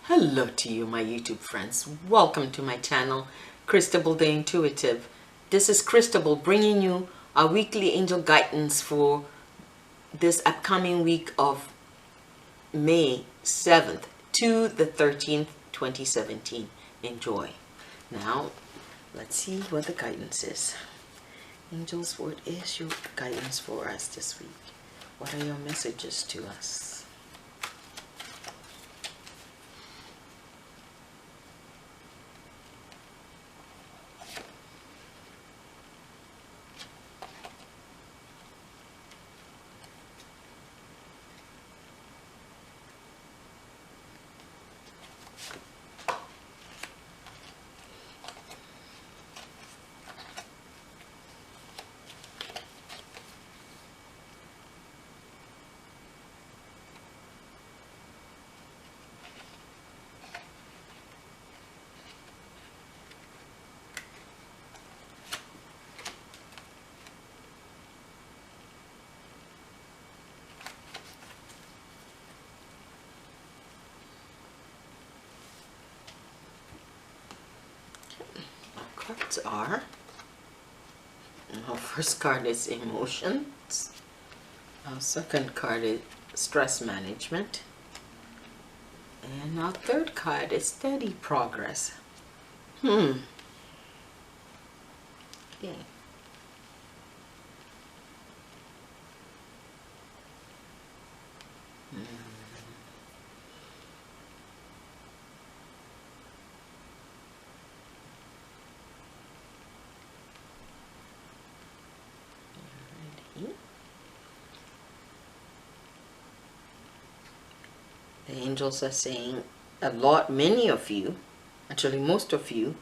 Hello to you, my YouTube friends. Welcome to my channel, Cristabelle the Intuitive. This is Cristabelle bringing you our weekly angel guidance for this upcoming week of May 7th to the 13th, 2017. Enjoy. Now, let's see what the guidance is. Angels, what is your guidance for us this week? What are your messages to us? Cards are, our first card is emotions, our second card is stress management, and our third card is steady progress. Okay. The angels are saying many of you, actually most of you,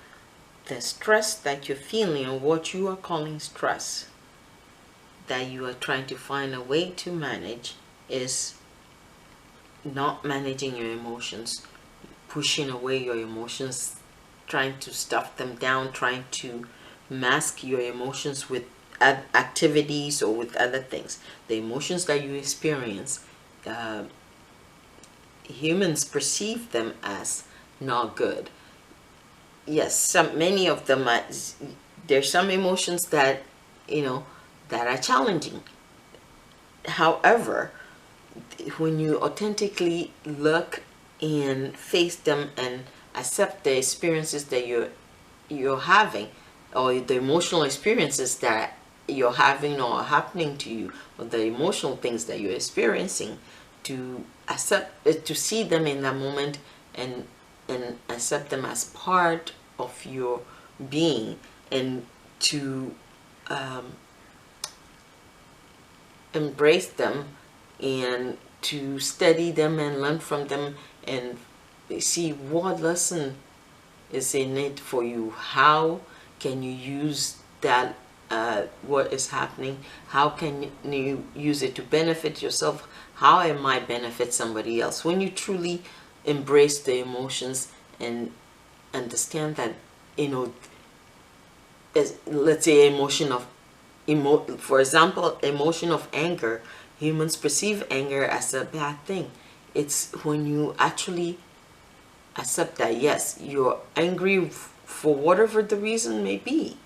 the stress that you're feeling or what you are calling stress that you are trying to find a way to manage is not managing your emotions, pushing away your emotions, trying to stuff them down, trying to mask your emotions with activities or with other things. The emotions that you experience, humans perceive them as not good. Yes, many of them are, there's some emotions that that are challenging. However, when you authentically look and face them and accept the experiences that you're having, or the emotional experiences that you're having or are happening to you, or the emotional things that you're experiencing, to accept, to see them in that moment and accept them as part of your being, and to embrace them and to study them and learn from them and see what lesson is in it for you. How can you use that, what is happening? How can you use it to benefit yourself? How it might benefit somebody else? When you truly embrace the emotions and understand that, let's say for example, emotion of anger, humans perceive anger as a bad thing. It's when you actually accept that, yes, you're angry for whatever the reason may be.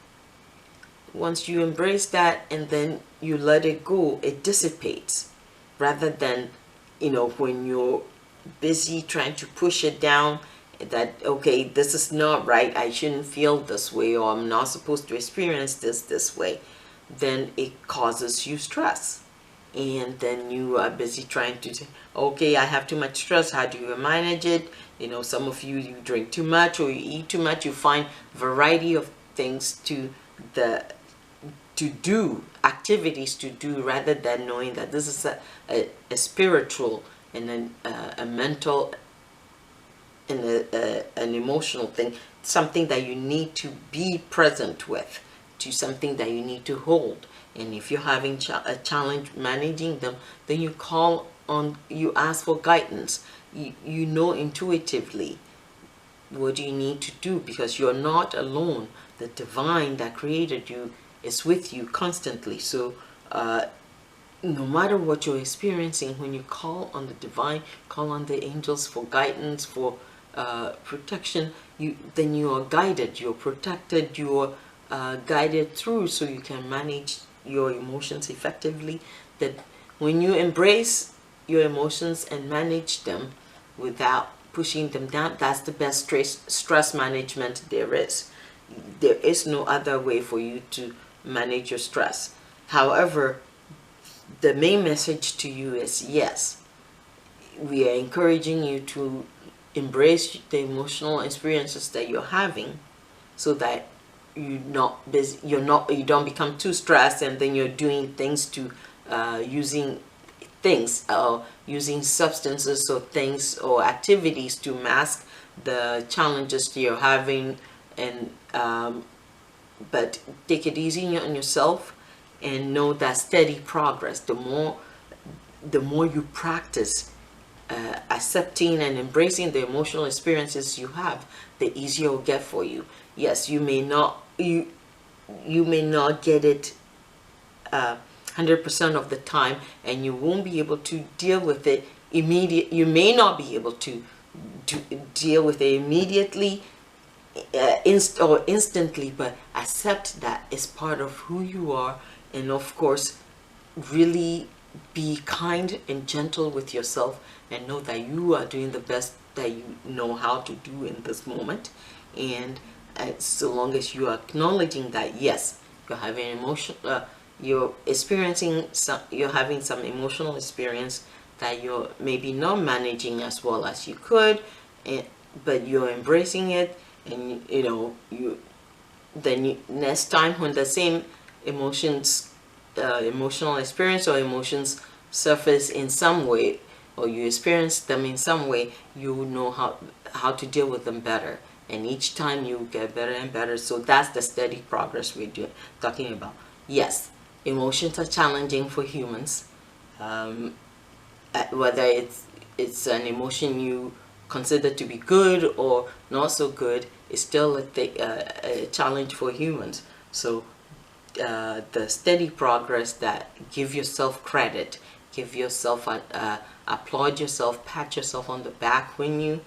Once you embrace that and then you let it go, it dissipates, rather than when you're busy trying to push it down, that okay, this is not right, I shouldn't feel this way, or I'm not supposed to experience this way, then it causes you stress. And then you are busy trying to say, okay, I have too much stress, how do you manage it? Some of you drink too much or you eat too much. You find variety of things to do, activities to do, rather than knowing that this is a spiritual and then a mental and an emotional thing, something that you need to be present with, to something that you need to hold. And if you're having a challenge managing them, then you you ask for guidance. You know intuitively what you need to do, because you're not alone. The divine that created you is with you constantly. So no matter what you're experiencing, when you call on the divine, call on the angels for guidance, for protection, then you are guided, you're protected, you're guided through, so you can manage your emotions effectively. That when you embrace your emotions and manage them without pushing them down, that's the best stress management there is. There is no other way for you to manage your stress. However, the main message to you is, yes, we are encouraging you to embrace the emotional experiences that you're having, so that you don't become too stressed, and then you're doing things to using substances or things or activities to mask the challenges you're having. And but take it easy on yourself, and know that steady progress, the more you practice accepting and embracing the emotional experiences you have, the easier it will get for you. Yes, you may not get it 100% of the time, and you won't be able to deal with it you may not be able to deal with it immediately or instantly, but accept that it's part of who you are. And of course, really be kind and gentle with yourself, and know that you are doing the best that you know how to do in this moment. And so long as you are acknowledging that, yes, you're having you're having some emotional experience that you're maybe not managing as well as you could, but you're embracing it. And next time when the same emotional experience or emotions surface in some way, or you experience them in some way, you know how to deal with them better. And each time you get better and better. So that's the steady progress we're talking about. Yes, emotions are challenging for humans. Whether it's an emotion you consider to be good or not so good, it's still a challenge for humans. So the steady progress, that give yourself credit, give yourself applaud yourself, pat yourself on the back when you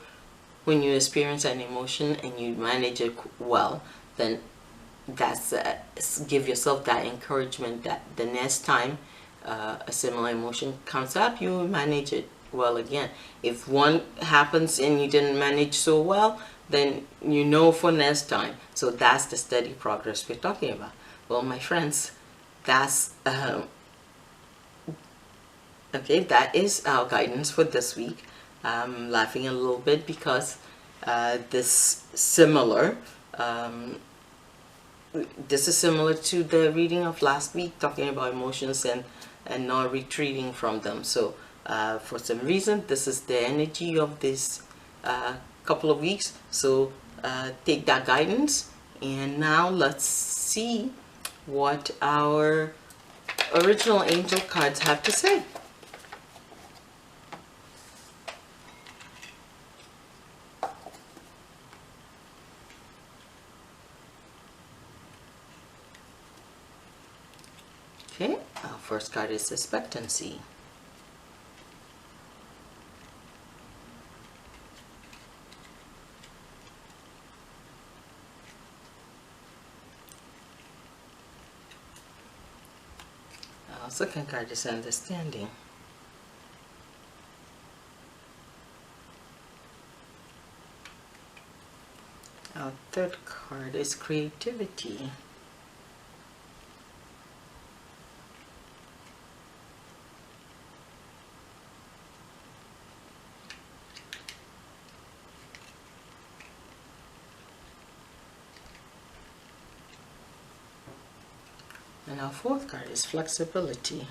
experience an emotion and you manage it well, then that's give yourself that encouragement that the next time a similar emotion comes up, you manage it well again. If one happens and you didn't manage so well, then you know for next time. So that's the steady progress we're talking about. Well, my friends, that's okay, that is our guidance for this week. I'm laughing a little bit because this is similar to the reading of last week, talking about emotions and not retreating from them. So for some reason, this is the energy of this couple of weeks. So take that guidance, and now let's see what our original angel cards have to say. Okay, our first card is expectancy. Our second card is understanding. Our third card is creativity. And our fourth card is flexibility.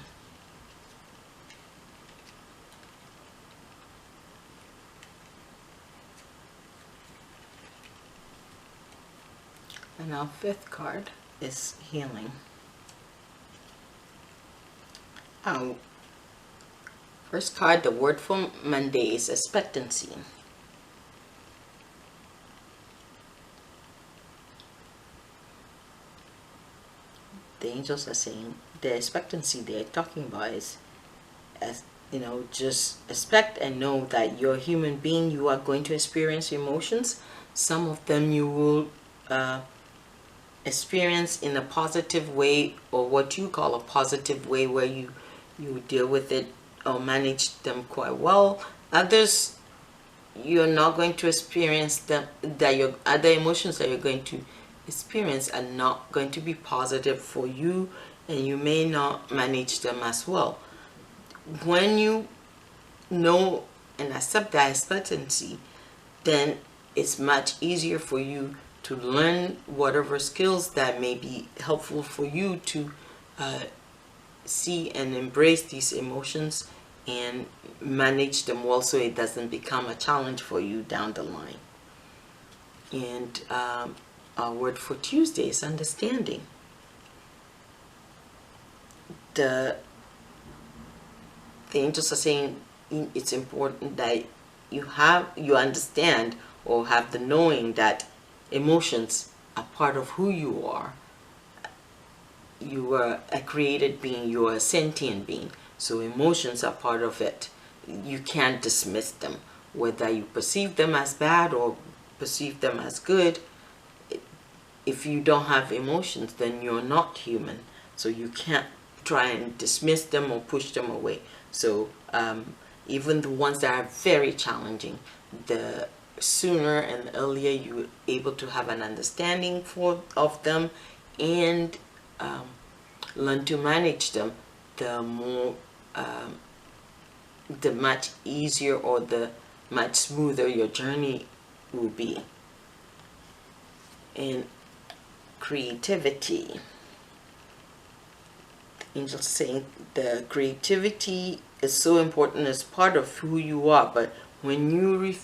And our fifth card is healing. Our first card, the word for Monday, is expectancy. The angels are saying the expectancy they're talking about is just expect and know that you're a human being. You are going to experience emotions. Some of them you will experience in a positive way, or what you call a positive way, where you deal with it or manage them quite well. Others, you're not going to experience them, that your other emotions that you're going to experience are not going to be positive for you, and you may not manage them as well. When you know and accept that expectancy, then it's much easier for you to learn whatever skills that may be helpful for you to see and embrace these emotions and manage them well, so it doesn't become a challenge for you down the line. And our word for Tuesday is understanding. The angels are saying it's important that you understand or have the knowing that emotions are part of who you are. You are a created being, you are a sentient being, so emotions are part of it. You can't dismiss them, whether you perceive them as bad or perceive them as good. If you don't have emotions, then you're not human, so you can't try and dismiss them or push them away. So even the ones that are very challenging, the sooner and earlier you're able to have an understanding of them and learn to manage them, the more the much easier or the much smoother your journey will be. And creativity, angels saying the creativity is so important as part of who you are, but when you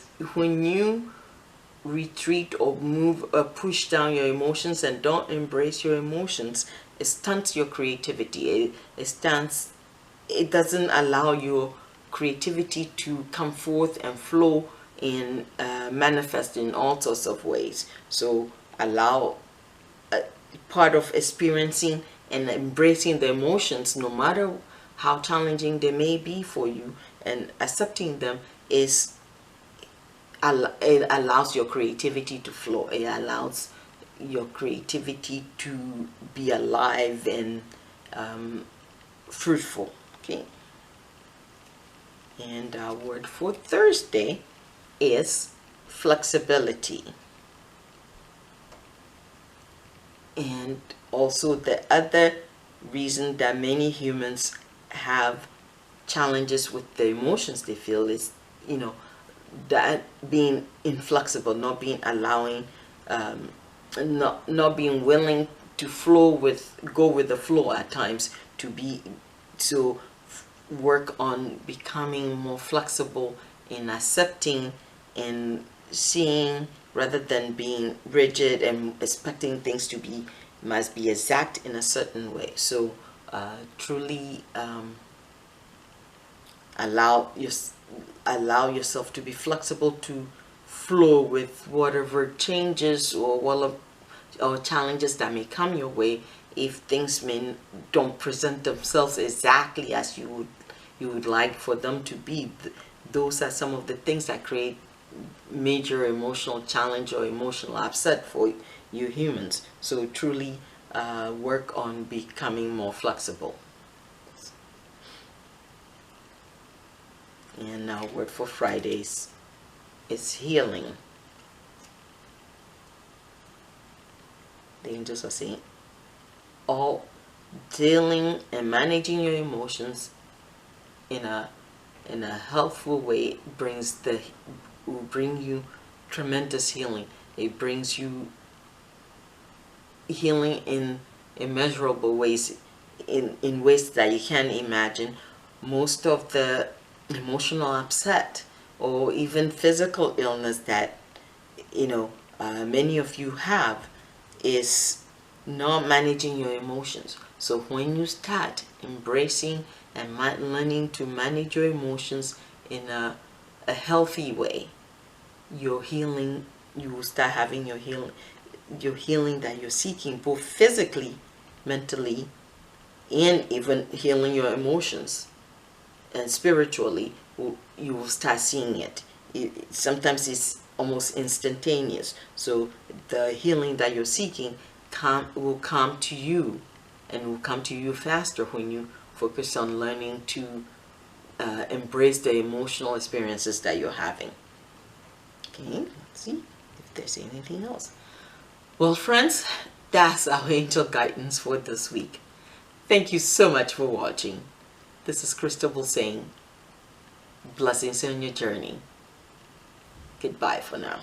retreat or move or push down your emotions and don't embrace your emotions, it stunts your creativity. It doesn't allow your creativity to come forth and flow and manifest in all sorts of ways. So allow part of experiencing and embracing the emotions, no matter how challenging they may be for you, and accepting them it allows your creativity to flow. It allows your creativity to be alive and fruitful. Okay. And our word for Thursday is flexibility. And also the other reason that many humans have challenges with the emotions they feel is, that being inflexible, not being allowing, not being willing to go with the flow at times, to work on becoming more flexible in accepting and seeing, rather than being rigid and expecting things must be exact in a certain way. So truly allow yourself to be flexible, to flow with whatever changes or challenges that may come your way. If things don't present themselves exactly as you would like for them to be, those are some of the things that create major emotional challenge or emotional upset for you humans. So truly work on becoming more flexible. And our word for Fridays is healing. The angels are saying all dealing and managing your emotions in a healthful way will bring you tremendous healing. It brings you healing in immeasurable ways, in ways that you can't imagine. Most of the emotional upset or even physical illness that many of you have is not managing your emotions. So when you start embracing and learning to manage your emotions in a healthy way, your healing, you will start having your healing that you're seeking, both physically, mentally, and even healing your emotions. and spiritually, you will start seeing it. Sometimes it's almost instantaneous. So the healing that you're seeking will come to you, and will come to you faster when you focus on learning to embrace the emotional experiences that you're having. Okay, let's see if there's anything else. Well, friends, that's our angel guidance for this week. Thank you so much for watching. This is Cristabelle saying, blessings on your journey. Goodbye for now.